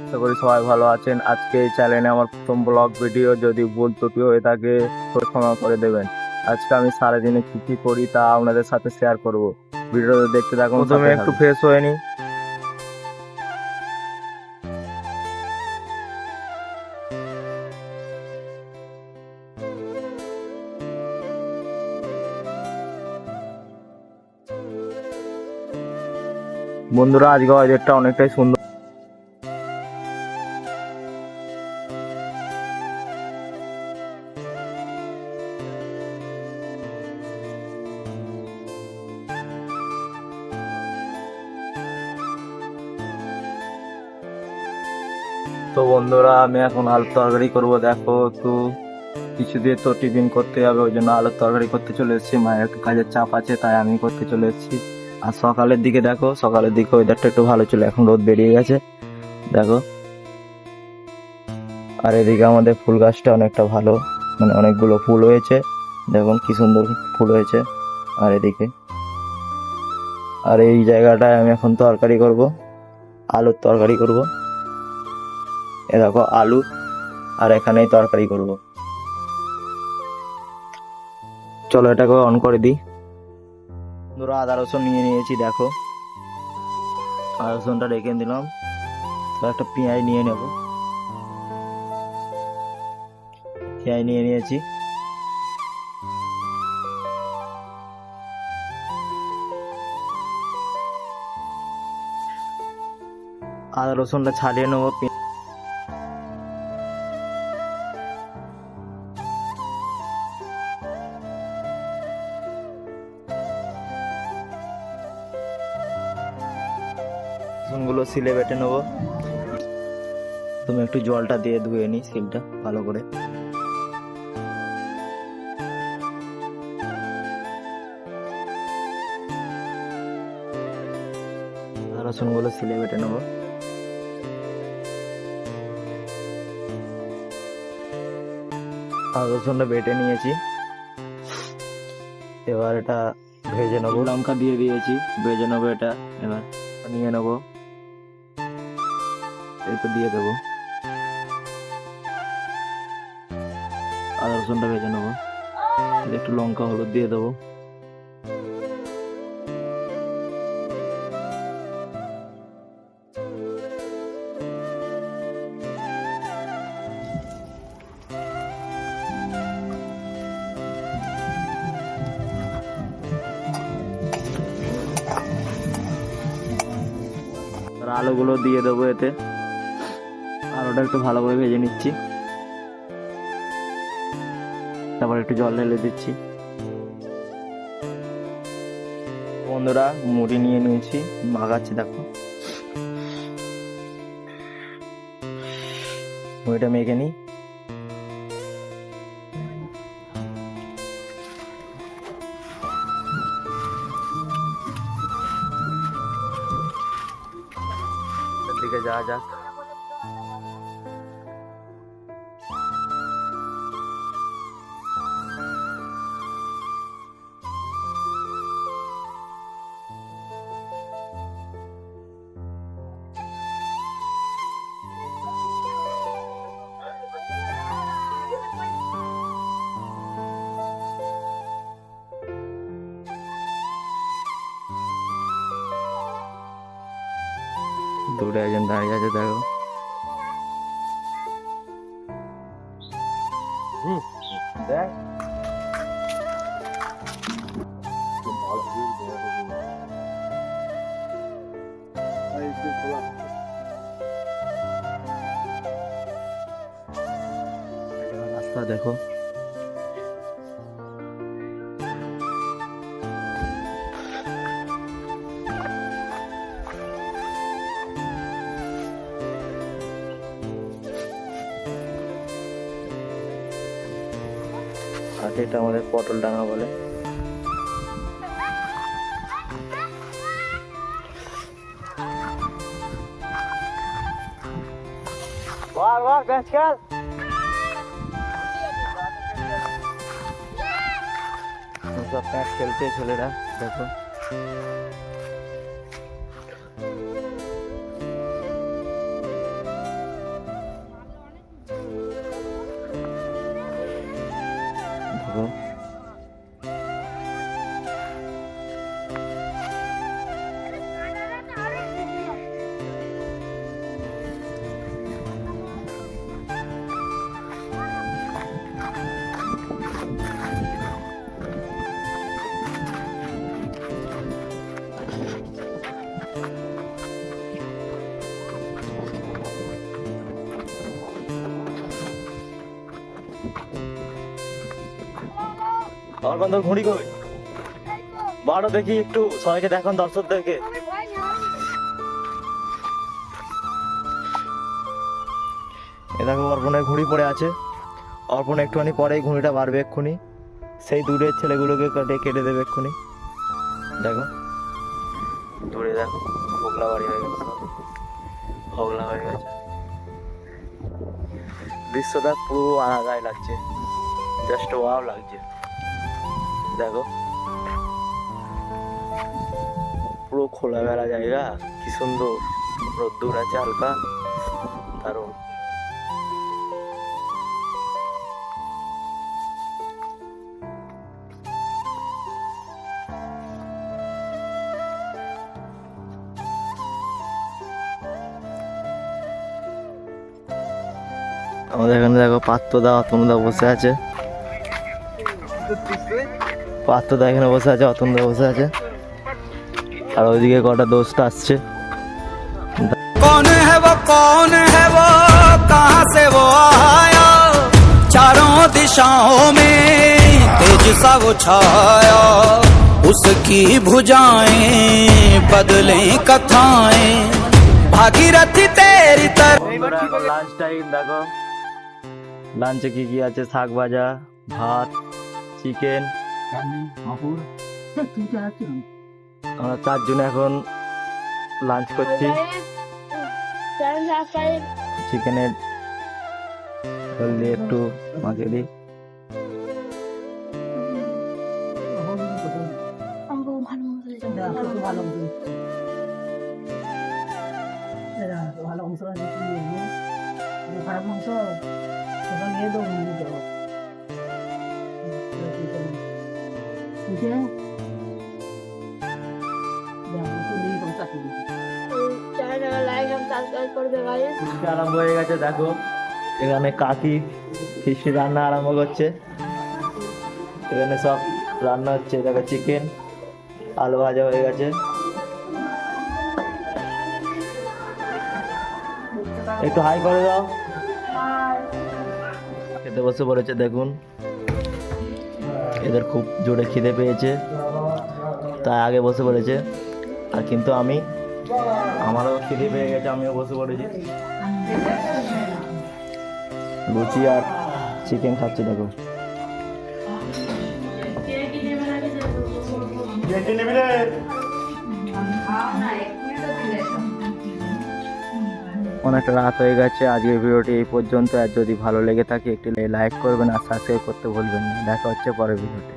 আশা করি সবাই ভালো আছেন। আজকে এই চ্যানেলে আমার প্রথম ব্লগ ভিডিও, যদি ভুল ত্রুটি হয়ে থাকে তো ক্ষমা করে দেবেন। আজকে আমি সারাদিনে কি কি করি তা আপনাদের সাথে শেয়ার করব। ভিডিওটা দেখতে থাকুন। প্রথমে একটু ফ্রেশ হয়ে নিই। বন্ধুরা, আজকে ওয়েদারটা অনেকটাই সুন্দর। তো বন্ধুরা, আমি এখন আলুর তরকারি করবো। দেখো, একটু কিছু দিয়ে তো টিফিন করতে হবে, ওই জন্য আলুর তরকারি করতে চলে এসেছি। মায়ের একটু কাজের চাপ আছে, তাই আমি করতে চলে এসেছি। আর সকালের দিকে দেখো, সকালের দিকে ওয়েদারটা একটু ভালো ছিল, এখন রোদ বেরিয়ে গেছে দেখো। আর এদিকে আমাদের ফুল গাছটা অনেকটা ভালো, মানে অনেকগুলো ফুল হয়েছে, দেখুন কি সুন্দর ফুল হয়েছে। আর এদিকে, আর এই জায়গাটায় আমি এখন তরকারি করব, আলুর তরকারি করব। এ দেখো আলু, আর এখানেই তরকারি করব। চলো এটাকে অন করে দিই। ধরো আদা রসুন নিয়ে নিয়েছি, দেখো আদা রসুনটা রেখে দিলাম। তো একটা পেঁয়াজ নিয়ে নেব, পেঁয়াজ নিয়ে নিয়েছি। আদা রসুনটা ছাড়িয়ে নেবো। রসুনগুলো সিলে বেটে নেবো। তুমি একটু জলটা দিয়ে ধুয়ে নি সিলটা ভালো করে। রসুনগুলো সিলে বেটে নেবো। আর রসুনটা বেটে নিয়েছি, এবার এটা ভেজে নেবো। লঙ্কা দিয়ে দিয়েছি, ভেজে নেবো এটা। এবার নিয়ে নেবো, একটু দিয়ে দেবো। আদা রসুনটা ভেজে নেবো, একটু লঙ্কা হলুদ দিয়ে দেবো। আর আলুগুলো দিয়ে দেবো এতে। আলুটা একটু ভালো করে ভেজে নিচ্ছি, তারপর একটু জল ঢেলে দিচ্ছি। বন্ধুরা, মুড়ি নিয়ে নিয়েছি, মাখাচ্ছি দেখো। মুড়িটা মেখে নিই। দিকে যাওয়া যাক। দূরে একজন দাঁড়িয়ে আছে দেখো। দেখ রাস্তা দেখো। আর এটা আমাদের পটল ডাঙা বলে। সব প্যাক খেলছে ছেলেরা দেখো। অর্পণ তোর ঘুড়ি কই? বারো দেখি একটু সবাইকে দেখান দর্শকদেরকে। এ দেখো অর্পণের ঘুড়ি পড়ে আছে। অর্পণ একটুখানি পরেই ঘুড়িটা বাড়বে এক্ষুনি, সেই দূরের ছেলেগুলোকে কেটে দেবে এক্ষুনি। দেখো দূরে দেখো হোগলা বাড়ি হয়ে গেছে, হোগলা হয়ে গেছে। দৃশ্যটা পুরো আলাদাই লাগছে, জাস্ট ওয়াও লাগছে। দেখো পুরো খোলামেলা জায়গা, কি সুন্দর রোদ্দুর আছে হালকা, দারুণ। আমাদের এখানে দেখো পাত্রদা অতনুদা বসে আছে, পাত্রদা এখানে বসে আছে, অতনুদা বসে আছে, আর ওইদিকে কটা দোস্ত আসছে। कौन है वो कहाँ से वो आया, चारों दिशाओं में तेज सा वो छाया, उसकी भुजाएं बदले कथाएं, भागीरथी तेरी तरफ। লাঞ্চ টাইম দেখো, লাঞ্চে কি কি আছে, শাক ভাজা, ভাত, চিকেন। আমরা চারজনে এখন লাঞ্চ করছি। চিকেনের ঝোল দিয়ে একটু মাখিয়ে দিই। ভালো অংশ খারাপ মাংস নিয়ে দেবো আরম্ভ হয়ে গেছে দেখো, এখানে কাকি খিচড়ি রান্না আরম্ভ করছে। এখানে সব রান্না হচ্ছে, দেখো চিকেন, আলু ভাজা হয়ে গেছে। একটু হাই করে দাও। খেতে বসে পড়েছে দেখুন, এদের খুব জোরে খিদে পেয়েছে তাই আগে বসে পড়েছে। আর কিন্তু আমারও খিদে পেয়ে গেছে, আমিও বসে পড়েছি। লুচি আর চিকেন খাচ্ছি দেখো। অনেকটা রাত হয়ে গেছে, আজকের ভিডিওটি এই পর্যন্ত। আর যদি ভালো লেগে থাকে একটি লাইক করবেন আর সাবস্ক্রাইব করতে ভুলবেন না। দেখা হচ্ছে পরের ভিডিওতে।